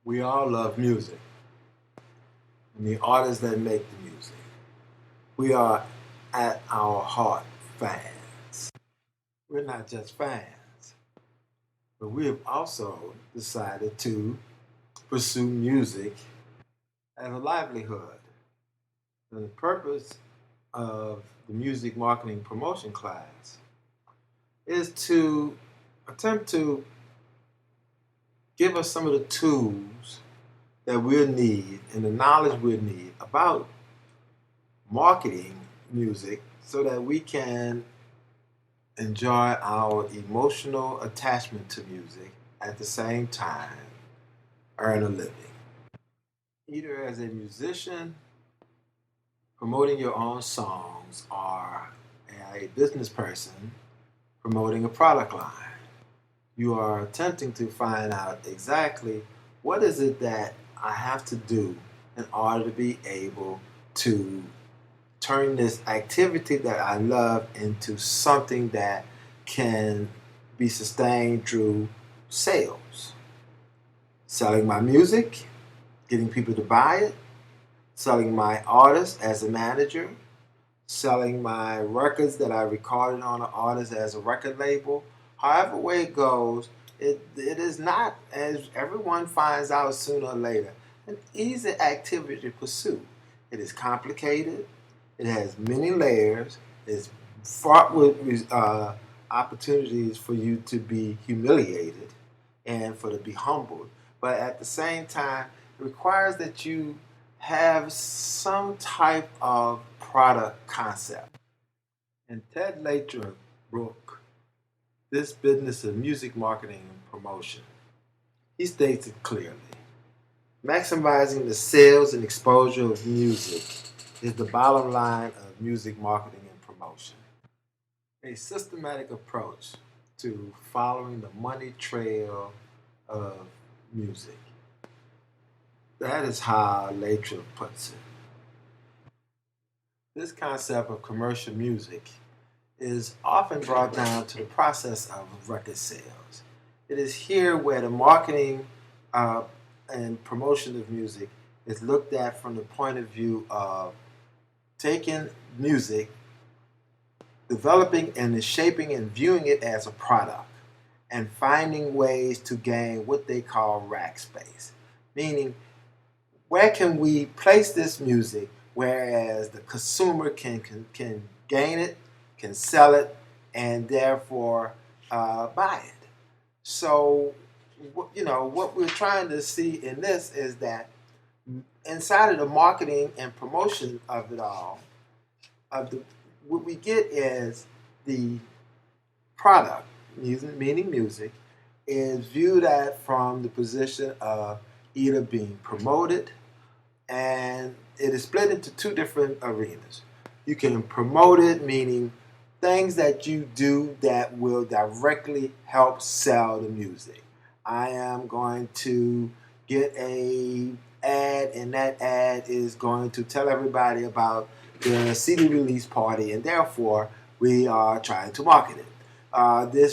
We all love music and the artists that make the music. We are at our heart fans. We're not just fans, but we have also decided to pursue music as a livelihood. And the purpose of the music marketing promotion class is to attempt to give us some of the tools that we'll need and the knowledge we'll need about marketing music so that we can enjoy our emotional attachment to music at the same time earn a living. Either as a musician promoting your own songs or a business person promoting a product line. You are attempting to find out exactly what is it that I have to do in order to be able to turn this activity that I love into something that can be sustained through sales. Selling my music, getting people to buy it, selling my artist as a manager, selling my records that I recorded on an artist as a record label. However way it goes, it is not, as everyone finds out sooner or later, an easy activity to pursue. It is complicated. It has many layers. It's fraught with opportunities for you to be humiliated and for to be humbled. But at the same time, it requires that you have some type of product concept. In Ted Lathrop's book, This Business of Music Marketing and Promotion, he states it clearly. Maximizing the sales and exposure of music is the bottom line of music marketing and promotion. A systematic approach to following the money trail of music. That is how Lathrop puts it. This concept of commercial music is often brought down to the process of record sales. It is here where the marketing and promotion of music is looked at from the point of view of taking music, developing and shaping and viewing it as a product, and finding ways to gain what they call rack space. Meaning, where can we place this music whereas the consumer can gain it, can sell it, and therefore buy it? So, what we're trying to see in this is that inside of the marketing and promotion of it all, what we get is the product, music, meaning music, is viewed at from the position of either being promoted, and it is split into two different arenas. You can promote it, meaning things that you do that will directly help sell the music. I am going to get a ad, and that ad is going to tell everybody about the CD release party, and therefore we are trying to market it.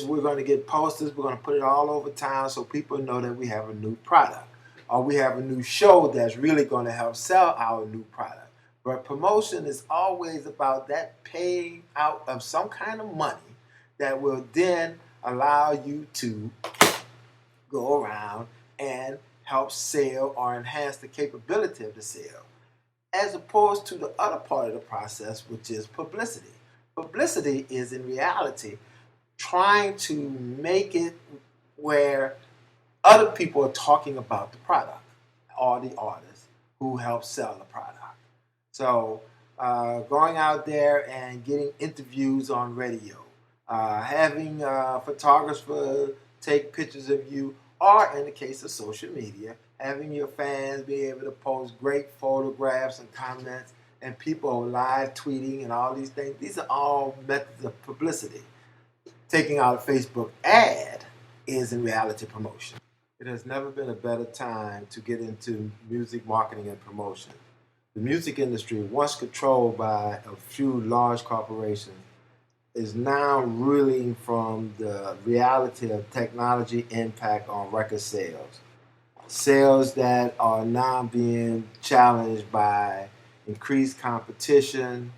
We're going to get posters. We're going to put it all over town so people know that we have a new product, or we have a new show that's really going to help sell our new product. But promotion is always about that paying out of some kind of money that will then allow you to go around and help sell or enhance the capability of the sale, as opposed to the other part of the process, which is publicity. Publicity is in reality trying to make it where other people are talking about the product or the artist who helps sell the product. So going out there and getting interviews on radio, having a photographer take pictures of you, or in the case of social media, having your fans be able to post great photographs and comments, and people live tweeting and all these things. These are all methods of publicity. Taking out a Facebook ad is in reality promotion. It has never been a better time to get into music marketing and promotion. The music industry, once controlled by a few large corporations, is now reeling from the reality of technology impact on record sales. sales that are now being challenged by increased competition,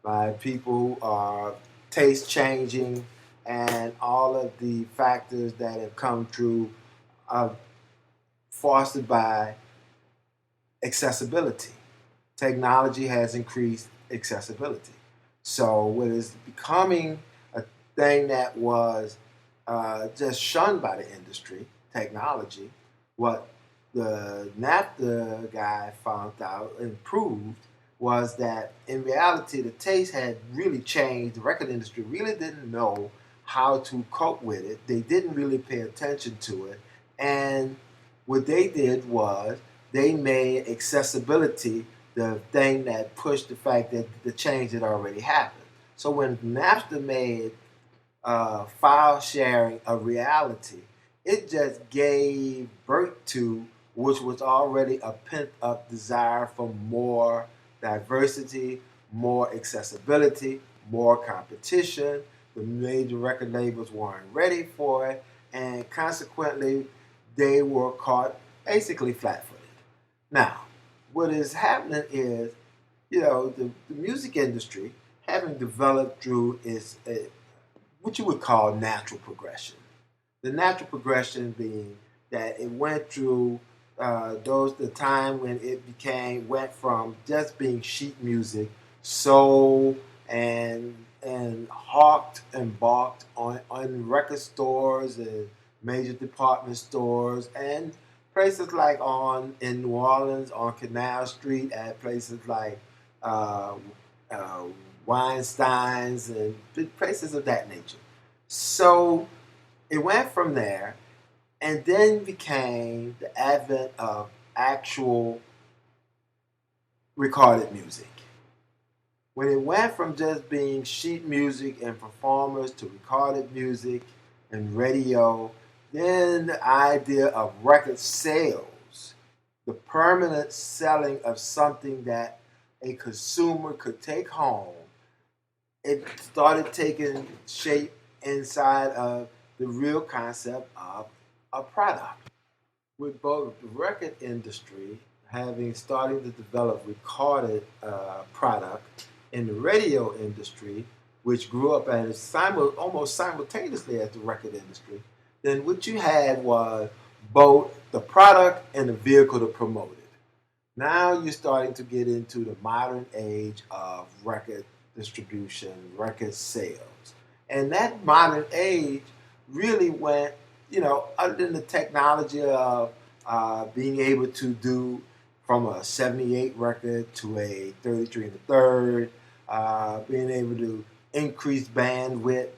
by people who are taste changing, and all of the factors that have come through, uh, fostered by accessibility. Technology has increased accessibility. So, what is becoming a thing that was just shunned by the industry, technology, what the NAFTA guy found out and proved was that in reality, the taste had really changed. The record industry really didn't know how to cope with it, they didn't really pay attention to it. And what they did was they made accessibility the thing that pushed the fact that the change had already happened. So when NAFTA made file sharing a reality, it just gave birth to which was already a pent up desire for more diversity, more accessibility, more competition. The major record labels weren't ready for it, and consequently, they were caught basically flat footed. Now, what is happening is, the music industry, having developed through what you would call natural progression. The natural progression being that it went through the time when it went from just being sheet music, sold and hawked and balked on record stores and major department stores and places like on in New Orleans on Canal Street, at places like uh, uh, Weinstein's and places of that nature. So it went from there and then became the advent of actual recorded music. When it went from just being sheet music and performers to recorded music and radio, then the idea of record sales, the permanent selling of something that a consumer could take home, it started taking shape inside of the real concept of a product. With both the record industry having started to develop recorded product in the radio industry, which grew up as almost simultaneously as the record industry, then what you had was both the product and the vehicle to promote it. Now you're starting to get into the modern age of record distribution, record sales. And that modern age really went, other than the technology of being able to do from a 78 record to a 33 and a third, being able to increase bandwidth,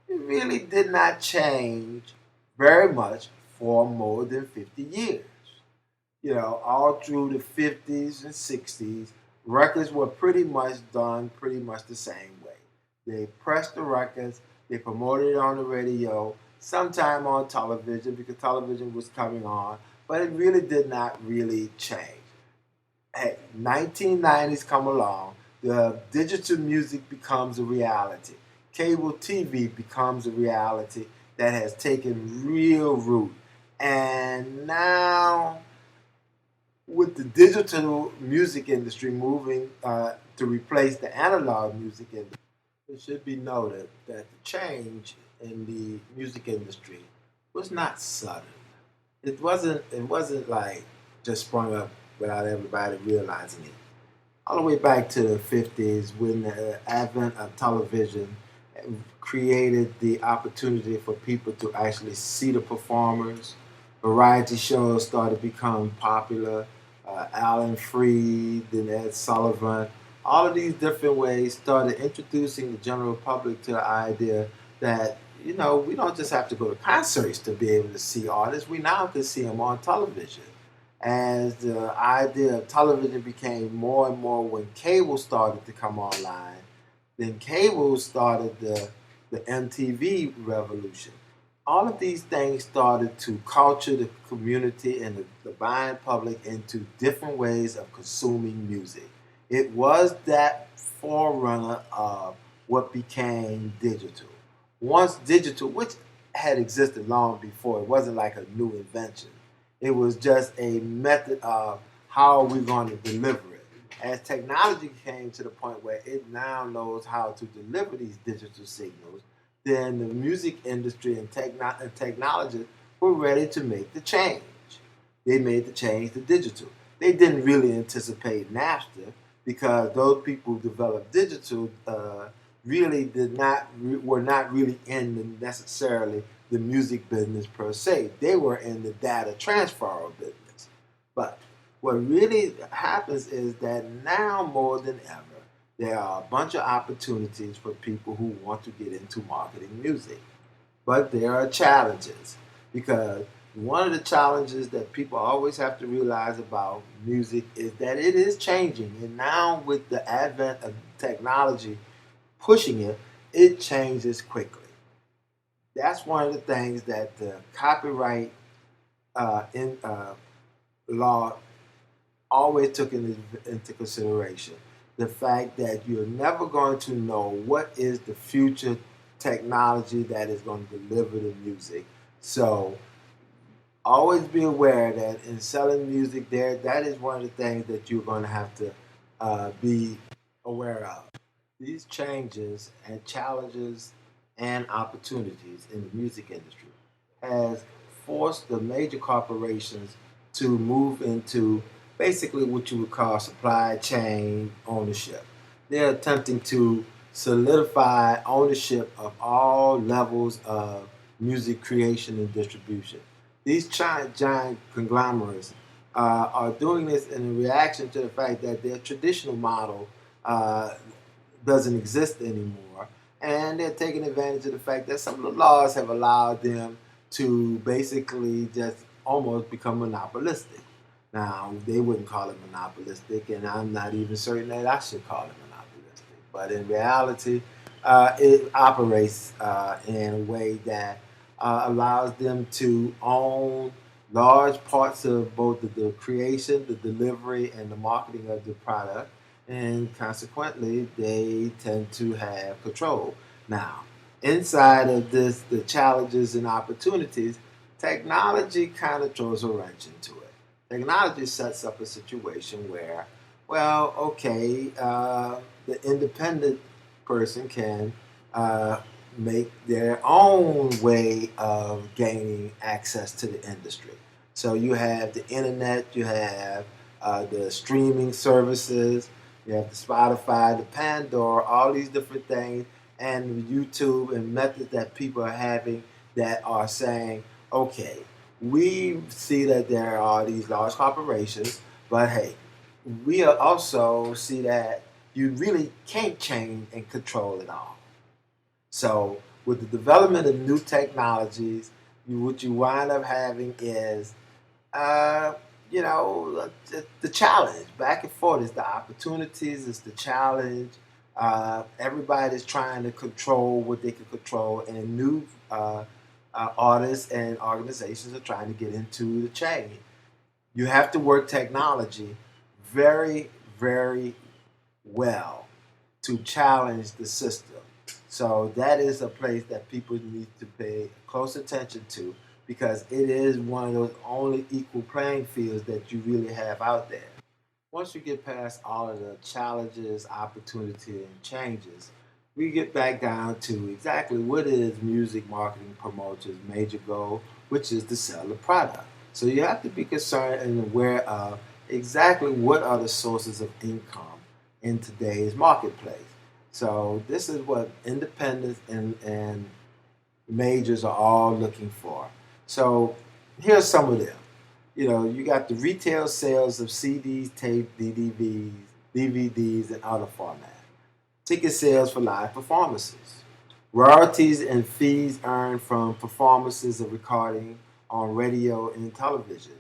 it really did not change very much for more than 50 years. All through the 50s and 60s, records were pretty much done pretty much the same way. They pressed the records, they promoted it on the radio, sometime on television because television was coming on, but it really did not really change. Hey, 1990s come along, the digital music becomes a reality. Cable TV becomes a reality that has taken real root. And now with the digital music industry moving to replace the analog music industry, it should be noted that the change in the music industry was not sudden. It wasn't like just sprung up without everybody realizing it. All the way back to the 50s when the advent of television created the opportunity for people to actually see the performers. Variety shows started to become popular. Alan Freed, then Ed Sullivan. All of these different ways started introducing the general public to the idea that, we don't just have to go to concerts to be able to see artists. We now can see them on television. As the idea of television became more and more when cable started to come online, then cable started the MTV revolution. All of these things started to culture the community and the buying public into different ways of consuming music. It was that forerunner of what became digital. Once digital, which had existed long before, it wasn't like a new invention. It was just a method of how are we going to deliver it. As technology came to the point where it now knows how to deliver these digital signals, then the music industry and technology were ready to make the change. They made the change to digital. They didn't really anticipate Napster because those people who developed digital really were not really in the necessarily the music business per se. They were in the data transfer business. But what really happens is that now more than ever, there are a bunch of opportunities for people who want to get into marketing music. But there are challenges because one of the challenges that people always have to realize about music is that it is changing. And now, with the advent of technology pushing it, it changes quickly. That's one of the things that the copyright law always took into consideration. The fact that you're never going to know what is the future technology that is going to deliver the music. So always be aware that in selling music, that is one of the things that you're going to have to be aware of. These changes and challenges and opportunities in the music industry has forced the major corporations to move into basically what you would call supply chain ownership. They're attempting to solidify ownership of all levels of music creation and distribution. These giant conglomerates are doing this in reaction to the fact that their traditional model uh, doesn't exist anymore. And they're taking advantage of the fact that some of the laws have allowed them to basically just almost become monopolistic. Now, they wouldn't call it monopolistic, and I'm not even certain that I should call it monopolistic. But in reality, it operates in a way that allows them to own large parts of both the creation, the delivery, and the marketing of the product, and consequently, they tend to have control. Now, inside of this, the challenges and opportunities, technology kind of throws a wrench into it. Technology sets up a situation where, well, okay, the independent person can uh, make their own way of gaining access to the industry. So you have the internet, you have the streaming services, you have the Spotify, the Pandora, all these different things, and YouTube and methods that people are having that are saying, okay, we see that there are these large corporations, but hey, we also see that you really can't change and control it all. So with the development of new technologies, what you wind up having is uh, the challenge back and forth is the opportunities, is the challenge. Everybody's trying to control what they can control, and new artists and organizations are trying to get into the chain. You have to work technology very, very well to challenge the system. So that is a place that people need to pay close attention to because it is one of those only equal playing fields that you really have out there. Once you get past all of the challenges, opportunity, and changes, we get back down to exactly what is music marketing promoters' major goal, which is to sell the product. So you have to be concerned and aware of exactly what are the sources of income in today's marketplace. So this is what independents and majors are all looking for. So here's some of them. You got the retail sales of CDs, tape, DVDs, and other formats. Ticket sales for live performances. Royalties and fees earned from performances of recording on radio and television.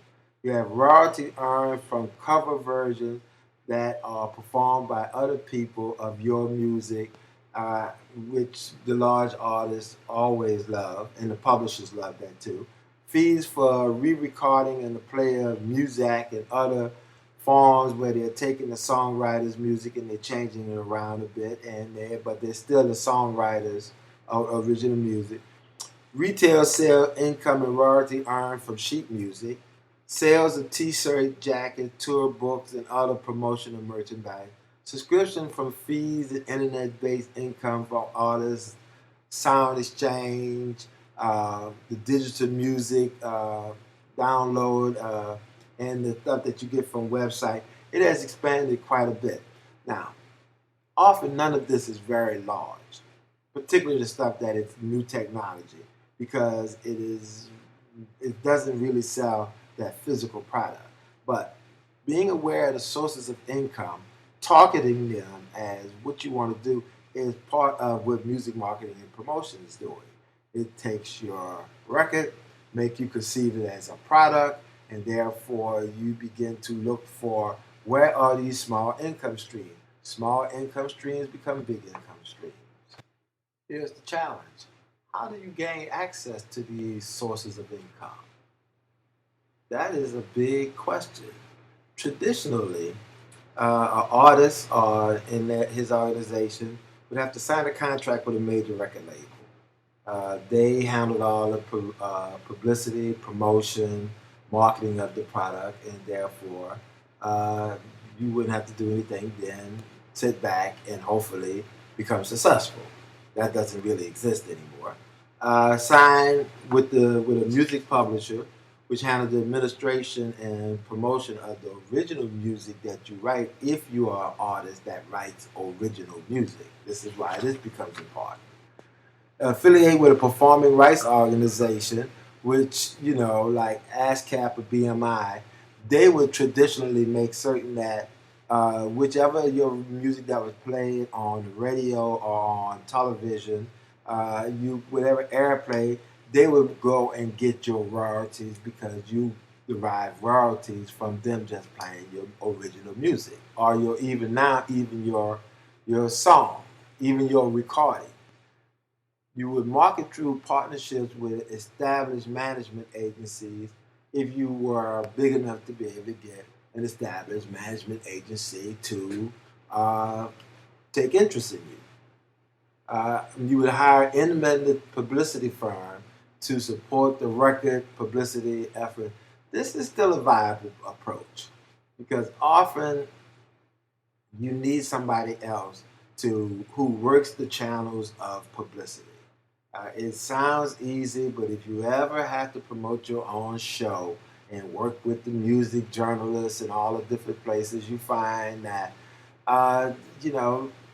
You have royalty earned from cover versions that are performed by other people of your music, uh, which the large artists always love, and the publishers love that too. Fees for re-recording and the play of music and other forms where they're taking the songwriter's music and they're changing it around a bit, but they're still the songwriters of original music. Retail sale income and royalty earned from sheet music. Sales of t-shirt, jacket, tour books, and other promotional merchandise. Subscription from fees and internet-based income from artists, sound exchange, the digital music download, and the stuff that you get from website. It has expanded quite a bit. Now, often none of this is very large, particularly the stuff that is new technology, because it doesn't really sell that physical product. But being aware of the sources of income, targeting them as what you want to do is part of what music marketing and promotion is doing. It takes your record, make you conceive it as a product, and therefore you begin to look for where are these small income streams. Small income streams become big income streams. Here's the challenge. How do you gain access to these sources of income? That is a big question. Traditionally, an artist or his organization would have to sign a contract with a major record label. They handled all the publicity, promotion, marketing of the product, and therefore you wouldn't have to do anything then, sit back and hopefully become successful. That doesn't really exist anymore. Sign with a music publisher, which handles the administration and promotion of the original music that you write if you are an artist that writes original music. This is why this becomes important. Affiliate with a performing rights organization, which, like ASCAP or BMI, they would traditionally make certain that whichever your music that was played on the radio or on television, whatever airplay, they would go and get your royalties because you derive royalties from them just playing your original music, or even your song, even your recording. You would market through partnerships with established management agencies if you were big enough to be able to get an established management agency to take interest in you. You would hire an independent publicity firm to support the record publicity effort. This is still a viable approach because often you need somebody else who works the channels of publicity. It sounds easy, but if you ever have to promote your own show and work with the music journalists and all the different places, you find that,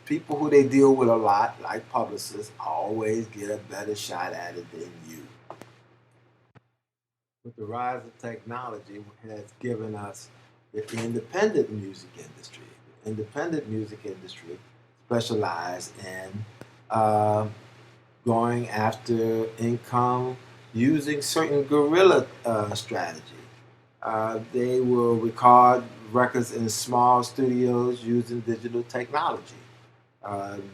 people who they deal with a lot, like publicists, always get a better shot at it than you. With the rise of technology has given us the independent music industry. The independent music industry specialized in going after income using certain guerrilla strategy. They will record records in small studios using digital technology.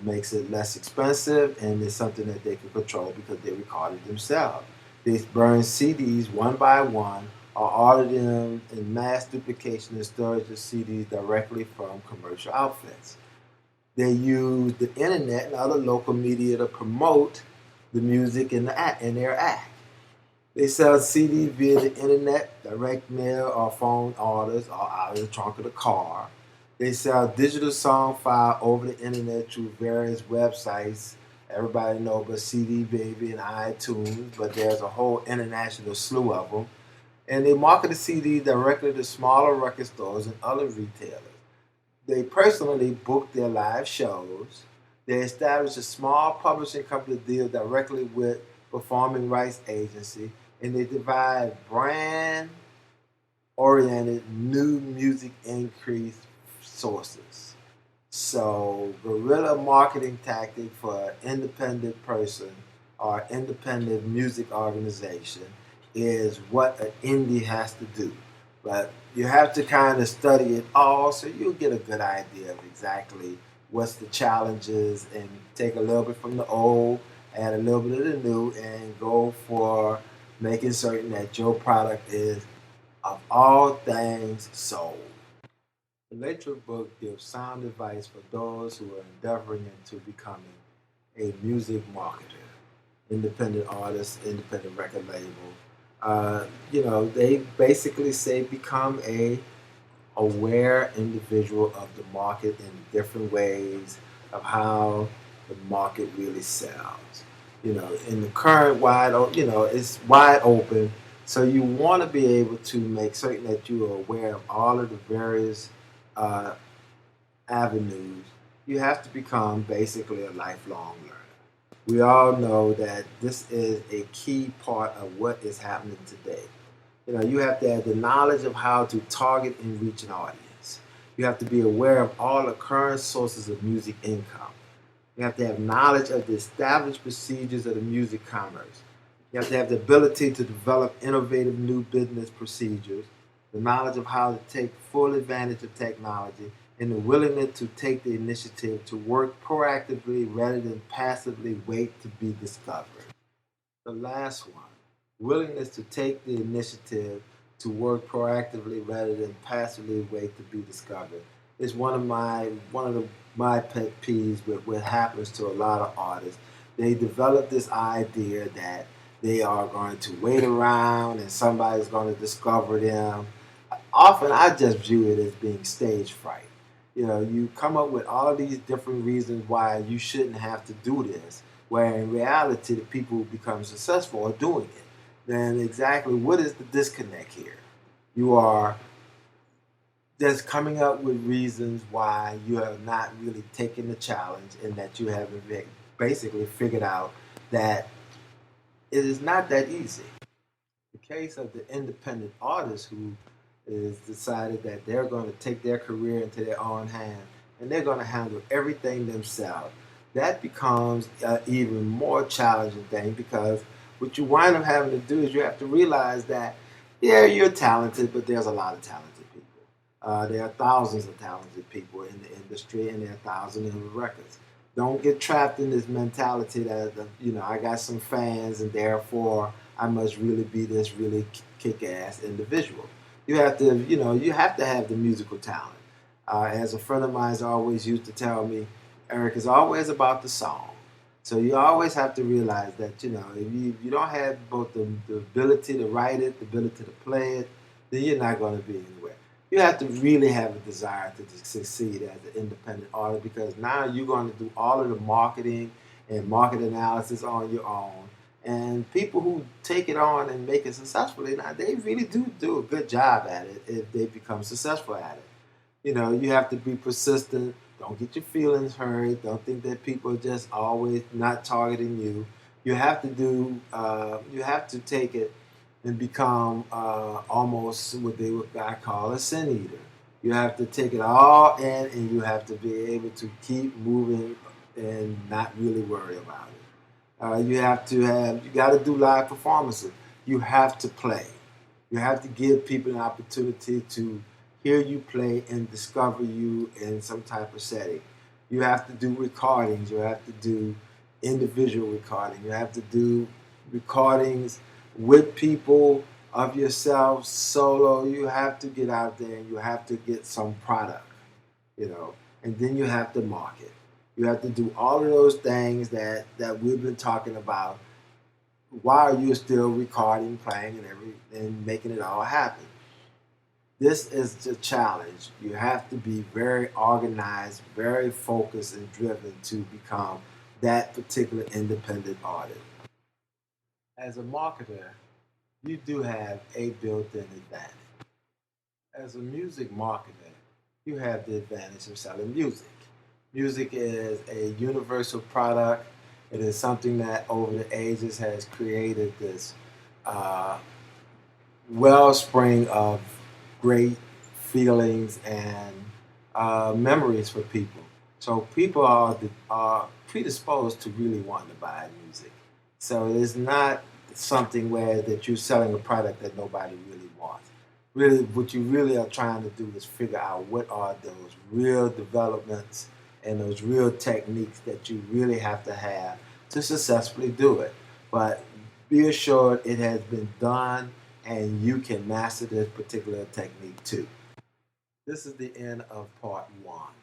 Makes it less expensive, and it's something that they can control because they record it themselves. They burn CDs one by one or order them in mass duplication and storage of CDs directly from commercial outlets. They use the internet and other local media to promote the music in their act. They sell CDs via the internet, direct mail, or phone orders, or out of the trunk of the car. They sell digital song file over the internet through various websites. Everybody knows about CD Baby and iTunes, but there's a whole international slew of them. And they market the CD directly to smaller record stores and other retailers. They personally book their live shows. They establish a small publishing company to deal directly with performing rights agency, and they divide brand-oriented new music increase sources. So, guerrilla marketing tactic for an independent person or independent music organization is what an indie has to do. But you have to kind of study it all so you'll get a good idea of exactly what's the challenges and take a little bit from the old, add a little bit of the new, and go for making certain that your product is of all things sold. The Lathrop book gives sound advice for those who are endeavoring into becoming a music marketer, independent artist, independent record label. They basically say become a aware individual of the market in different ways of how the market really sells. In the current it's wide open. So you want to be able to make certain that you are aware of all of the various uh, avenues. You have to become basically a lifelong learner. We all know that this is a key part of what is happening today. You have to have the knowledge of how to target and reach an audience. You have to be aware of all the current sources of music income. You have to have knowledge of the established procedures of the music commerce. You have to have the ability to develop innovative new business procedures, the knowledge of how to take full advantage of technology, and the willingness to take the initiative to work proactively rather than passively wait to be discovered. The last one, willingness to take the initiative to work proactively rather than passively wait to be discovered, is one of my pet peeves with what happens to a lot of artists. They develop this idea that they are going to wait around and somebody's going to discover them. Often I just view it as being stage fright. You come up with all these different reasons why you shouldn't have to do this, where in reality the people who become successful are doing it. Then exactly what is the disconnect here? You are just coming up with reasons why you have not really taken the challenge and that you haven't basically figured out that it is not that easy. The case of the independent artist who is decided that they're going to take their career into their own hand and they're going to handle everything themselves. That becomes an even more challenging thing because what you wind up having to do is you have to realize that, yeah, you're talented, but there's a lot of talented people. There are thousands of talented people in the industry, and there are thousands of records. Don't get trapped in this mentality that I got some fans, and therefore I must really be this really kick-ass individual. You have to have the musical talent. As a friend of mine always used to tell me, Eric, is always about the song. So you always have to realize that if you don't have both the ability to write it, the ability to play it, then you're not going to be anywhere. You have to really have a desire to succeed as an independent artist because now you're going to do all of the marketing and market analysis on your own. And people who take it on and make it successfully, now they really do a good job at it if they become successful at it. You have to be persistent. Don't get your feelings hurt. Don't think that people are just always not targeting you. You have to take it and become almost what I call a sin eater. You have to take it all in and you have to be able to keep moving and not really worry about it. You got to do live performances. You have to play. You have to give people an opportunity to hear you play and discover you in some type of setting. You have to do recordings. You have to do individual recording. You have to do recordings with people of yourself solo. You have to get out there and you have to get some product, and then you have to market. You have to do all of those things that we've been talking about while you're still recording, playing, and making it all happen. This is the challenge. You have to be very organized, very focused, and driven to become that particular independent artist. As a marketer, you do have a built-in advantage. As a music marketer, you have the advantage of selling music. Music is a universal product. It is something that over the ages has created this uh, wellspring of great feelings and memories for people. So people are predisposed to really wanting to buy music. So it's not something where that you're selling a product that nobody really wants. Really, what you really are trying to do is figure out what are those real developments and those real techniques that you really have to have to successfully do it. But be assured it has been done and you can master this particular technique too. This is the end of part one.